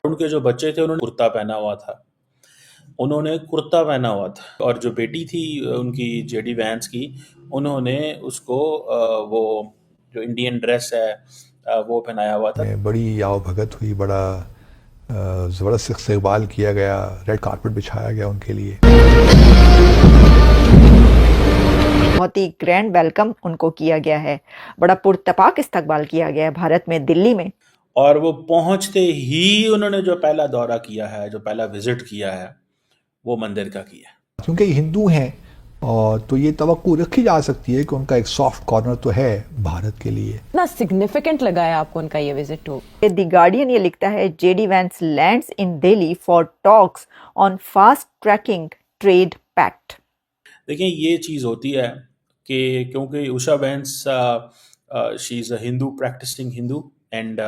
उनके जो बच्चे थे उन्होंने कुर्ता पहना हुआ था। उन्होंने कुर्ता पहना हुआ था और जो बेटी थी उनकी जेडी वैंस की, उन्होंने उसको वो जो इंडियन ड्रेस है वो पहनाया हुआ था। बड़ी आवभगत हुई, बड़ा ज़बरदस्त इस्तकबाल किया गया, रेड कारपेट बिछाया गया उनके लिए। बहुत ही ग्रैंड वेलकम उनको किया गया है, बड़ा पुरतपाक इस्तकबाल किया गया है भारत में, दिल्ली में। और वो पहुंचते ही उन्होंने जो पहला दौरा किया है, जो पहला विजिट किया है, वो मंदिर का किया है। क्योंकि हिंदू हैं और तो ये तवक्को रखी जा सकती है कि उनका एक सॉफ्ट कॉर्नर तो है भारत के लिए। इतना सिग्निफिकेंट लगा है आपको उनका ये विजिट हो? द गार्डियन ये लिखता है, JD Vance lands in Delhi for talks on fast tracking trade pact. देखिए ये चीज़ होती है कि क्योंकि Usha Vance she is a Hindu, practising Hindu, and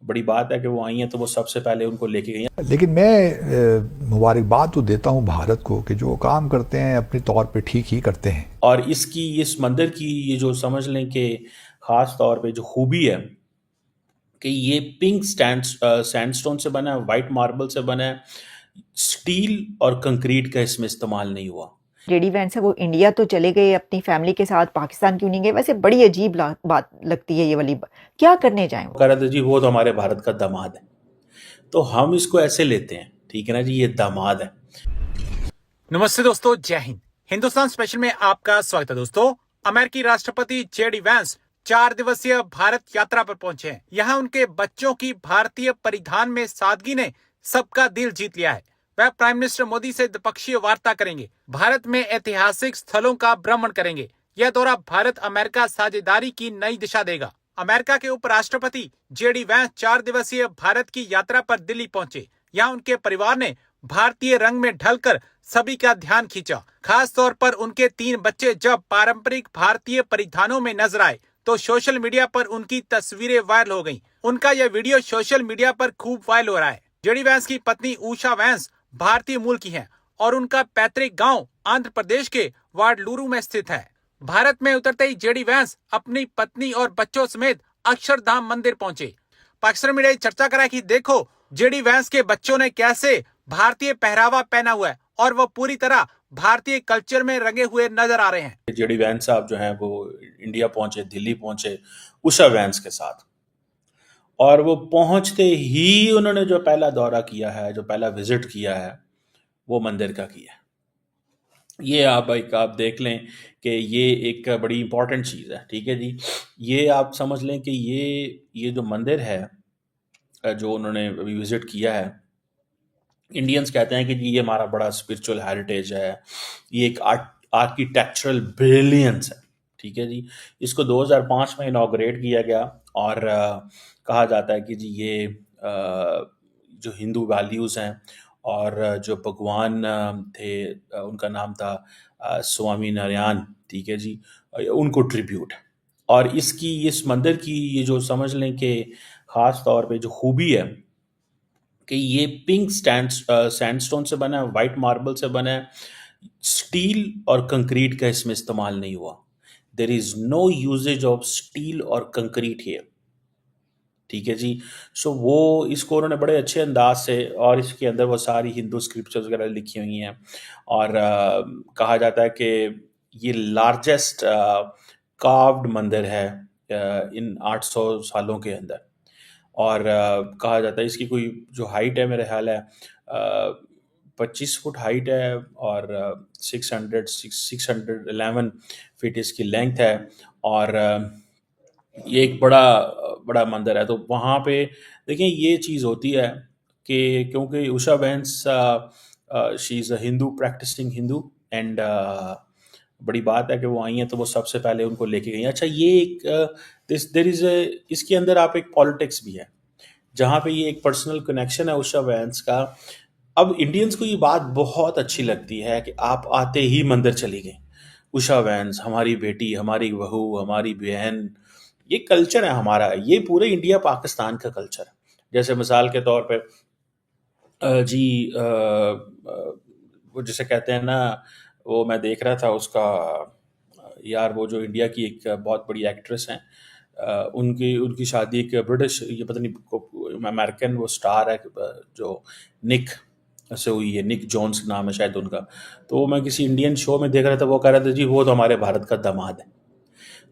बड़ी बात है कि वो आई हैं तो वो सबसे पहले उनको लेके गई हैं। लेकिन मैं मुबारकबाद तो देता हूँ भारत को कि जो काम करते हैं अपने तौर पे ठीक ही करते हैं। और इस मंदिर की ये जो समझ लें कि ख़ास तौर पे जो खूबी है कि ये पिंक सैंडस्टोन से बना है, वाइट मार्बल से बना है, स्टील और कंक्रीट का इसमें इस्तेमाल नहीं हुआ। जेडी वैंस है वो इंडिया तो चले गए अपनी फैमिली के साथ, पाकिस्तान क्यों नहीं गए? वैसे बड़ी अजीब बात लगती है ये वाली। क्या करने जाएं वो? कह रहे थे जी वो तो हमारे भारत का दामाद है, तो हम इसको ऐसे लेते हैं, ठीक है ना जी, ये दामाद है। नमस्ते दोस्तों, जय हिंद। हिंदुस्तान स्पेशल में आपका स्वागत है दोस्तों। अमेरिकी राष्ट्रपति जेडी वैंस 4 दिवसीय भारत यात्रा पर पहुंचे हैं। यहाँ उनके बच्चों की भारतीय परिधान में सादगी ने सबका दिल जीत लिया है। वह प्राइम मिनिस्टर मोदी से द्विपक्षीय वार्ता करेंगे, भारत में ऐतिहासिक स्थलों का भ्रमण करेंगे। यह दौरा भारत अमेरिका साझेदारी की नई दिशा देगा। अमेरिका के उपराष्ट्रपति जेडी वैंस 4 दिवसीय भारत की यात्रा पर दिल्ली पहुंचे। यहाँ उनके परिवार ने भारतीय रंग में ढलकर सभी का ध्यान खींचा। खास तौर पर उनके 3 बच्चे जब पारंपरिक भारतीय परिधानों में नजर आए तो सोशल मीडिया पर उनकी तस्वीरें वायरल हो गईं। उनका यह वीडियो सोशल मीडिया पर खूब वायरल हो रहा है। जेडी वैंस की पत्नी उषा वैंस भारतीय मूल की हैं और उनका पैतृक गांव आंध्र प्रदेश के वाडलूरू में स्थित है। भारत में उतरते ही जेडी वैंस अपनी पत्नी और बच्चों समेत अक्षरधाम मंदिर पहुंचे। पाकिस्तान मीडिया चर्चा करा कि देखो जेडी वैंस के बच्चों ने कैसे भारतीय पहरावा पहना हुआ है और वो पूरी तरह भारतीय कल्चर में रंगे हुए नजर आ रहे हैं। जेडी वैंस साहब जो हैं वो इंडिया पहुंचे, दिल्ली पहुंचे उषा वैंस के साथ, और वो पहुंचते ही उन्होंने जो पहला दौरा किया है, जो पहला विजिट किया है, वो मंदिर का किया है। ये आप देख लें कि ये एक बड़ी इंपॉर्टेंट चीज़ है, ठीक है जी। ये आप समझ लें कि ये जो मंदिर है जो उन्होंने अभी विजिट किया है, इंडियंस कहते हैं कि जी ये हमारा बड़ा स्पिरिचुअल हेरिटेज है, ये एक आर्किटेक्चरल ब्रिलियंस है, ठीक है जी। इसको 2005 में इनॉग्रेट किया गया और कहा जाता है कि जी ये जो हिंदू वैल्यूज़ हैं और जो भगवान थे, उनका नाम था स्वामी नारायण, ठीक है जी, उनको ट्रिब्यूट है। और इस मंदिर की ये जो समझ लें कि ख़ास तौर पे जो खूबी है कि ये पिंक सैंडस्टोन से बना है, वाइट मार्बल से बना है, स्टील और कंक्रीट का इसमें इस्तेमाल नहीं हुआ। There is no usages of steel और कंक्रीट हियर, ठीक है जी। सो वो इसको उन्होंने बड़े अच्छे अंदाज से, और इसके अंदर वो सारी हिंदू स्क्रिप्चर्स वगैरह लिखी हुई हैं, और कहा जाता है कि ये लार्जेस्ट कार्व्ड मंदिर है इन 800 सालों के अंदर। और कहा जाता है इसकी कोई जो हाइट है मेरे ख्याल है 25 फुट हाइट है, और 611 फीट इसकी लेंथ है, और ये एक बड़ा बड़ा मंदिर है। तो वहाँ पे देखिए ये चीज़ होती है कि क्योंकि Usha Vance she is a Hindu, practising Hindu, and बड़ी बात है कि वो आई हैं तो वो सबसे पहले उनको लेके गई हैं। अच्छा, ये एक देर इज़ इसके अंदर आप एक पॉलिटिक्स भी है, जहाँ पे ये एक पर्सनल कनेक्शन है उषा वैंस का। अब इंडियंस को ये बात बहुत अच्छी लगती है कि आप आते ही मंदिर चली गई। उषा वैंस हमारी बेटी, हमारी बहू, हमारी बहन, ये कल्चर है हमारा, ये पूरे इंडिया पाकिस्तान का कल्चर है। जैसे मिसाल के तौर पे वो जिसे कहते हैं ना, वो मैं देख रहा था उसका, यार वो जो इंडिया की एक बहुत बड़ी एक्ट्रेस हैं, उनकी उनकी शादी एक ब्रिटिश, ये पता नहीं अमेरिकन वो स्टार है जो निक से हुई है, निक जोन्स नाम है शायद उनका। तो मैं किसी इंडियन शो में देख रहा था, वो कह रहा था जी वो तो हमारे भारत का दामाद है।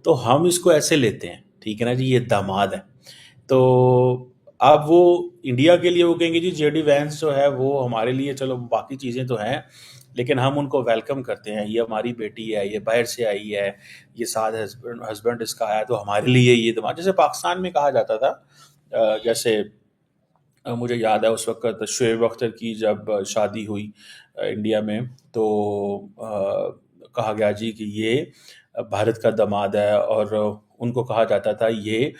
तो हम इसको ऐसे लेते हैं, ठीक है ना जी, ये दामाद है। तो अब वो इंडिया के लिए वो कहेंगे जी जेडी वैंस जो है वो हमारे लिए, चलो बाकी चीज़ें तो हैं लेकिन हम उनको वेलकम करते हैं, ये हमारी बेटी है, ये बाहर से आई है, ये साथ हस्बैंड इसका आया, तो हमारे लिए ये दामाद। जैसे पाकिस्तान में कहा जाता था, जैसे मुझे याद है उस वक्त शुएब अख्तर की जब शादी हुई इंडिया में, तो कहा गया जी कि ये भारत का दामाद है, और उनको कहा जाता था ये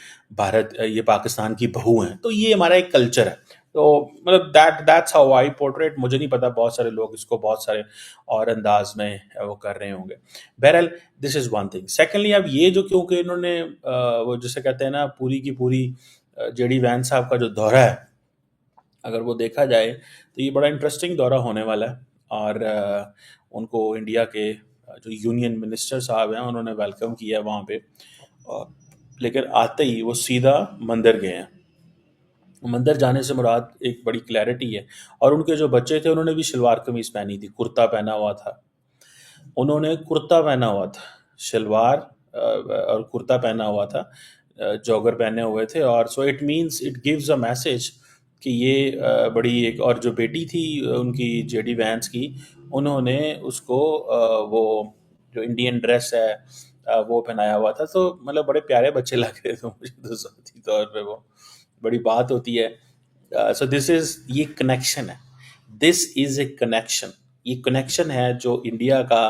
पाकिस्तान की बहू हैं। तो ये हमारा एक कल्चर है। तो मतलब दैट्स हाउ आई पोर्ट्रेट। मुझे नहीं पता, बहुत सारे लोग इसको बहुत सारे और अंदाज में वो कर रहे होंगे। बहरहाल this is one thing. Secondly, अब ये जो क्योंकि इन्होंने वो जैसे कहते हैं ना, पूरी की पूरी जेडी वैंस साहब का जो दौरा है, अगर वो देखा जाए तो ये बड़ा इंटरेस्टिंग दौरा होने वाला है। और उनको इंडिया के जो यूनियन मिनिस्टर साहब हैं उन्होंने वेलकम किया वहाँ पे, लेकिन आते ही वो सीधा मंदिर गए हैं। मंदिर जाने से मुराद एक बड़ी क्लैरिटी है। और उनके जो बच्चे थे उन्होंने भी शलवार कमीज पहनी थी, कुर्ता पहना हुआ था, उन्होंने कुर्ता पहना हुआ था, शलवार और कुर्ता पहना हुआ था, जॉगर पहने हुए थे। और so it means, it gives a message कि ये बड़ी एक, और जो बेटी थी उनकी जेडी वैंस की, उन्होंने उसको वो जो इंडियन ड्रेस है वो पहनाया हुआ था। तो मतलब बड़े प्यारे बच्चे लग रहे थे मुझे तो ज़ाती तौर पे, वो बड़ी बात होती है। सो दिस इज़, ये कनेक्शन है, दिस इज़ ए कनेक्शन, ये कनेक्शन है जो इंडिया का।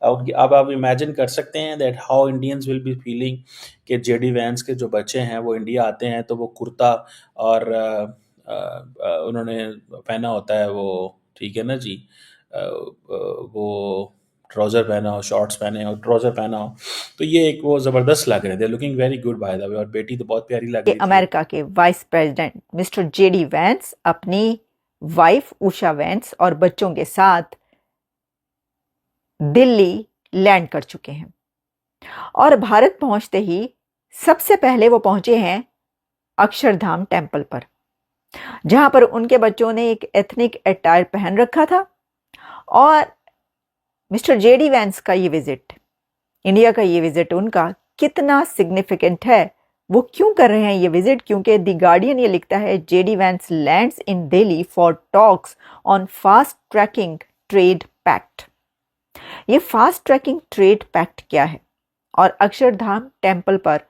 अब आप इमेजिन कर सकते हैं that how Indians will be feeling कि जेडी वैंस के जो बच्चे हैं वो इंडिया आते हैं तो वो कुर्ता और उन्होंने पहना होता है वो, ठीक है ना जी, वो ट्राउज़र पहना हो, शॉर्ट्स पहने हो, ट्राउज़र पहना हो, तो ये एक वो ज़बरदस्त लग रहे थे, looking very good by the way. और बेटी तो बहुत प्यारी लग रही थी। अमेरिका के vice president mister JD Vance अपनी वाइफ उषा वैंस और बच्चों के साथ दिल्ली लैंड कर चुके हैं। और भारत पहुंचते ही सबसे पहले वो पहुंचे हैं अक्षरधाम टेम्पल पर, जहां पर उनके बच्चों ने एक एथनिक अटायर पहन रखा था। और मिस्टर जेडी वैंस का ये विजिट, इंडिया का ये विजिट उनका कितना सिग्निफिकेंट है, वो क्यों कर रहे हैं ये विजिट? क्योंकि द गार्डियन ये लिखता है, JD Vance lands in Delhi for talks on fast tracking trade pact. ये फास्ट ट्रैकिंग ट्रेड पैक्ट क्या है और अक्षरधाम टेम्पल पर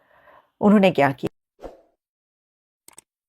उन्होंने क्या किया?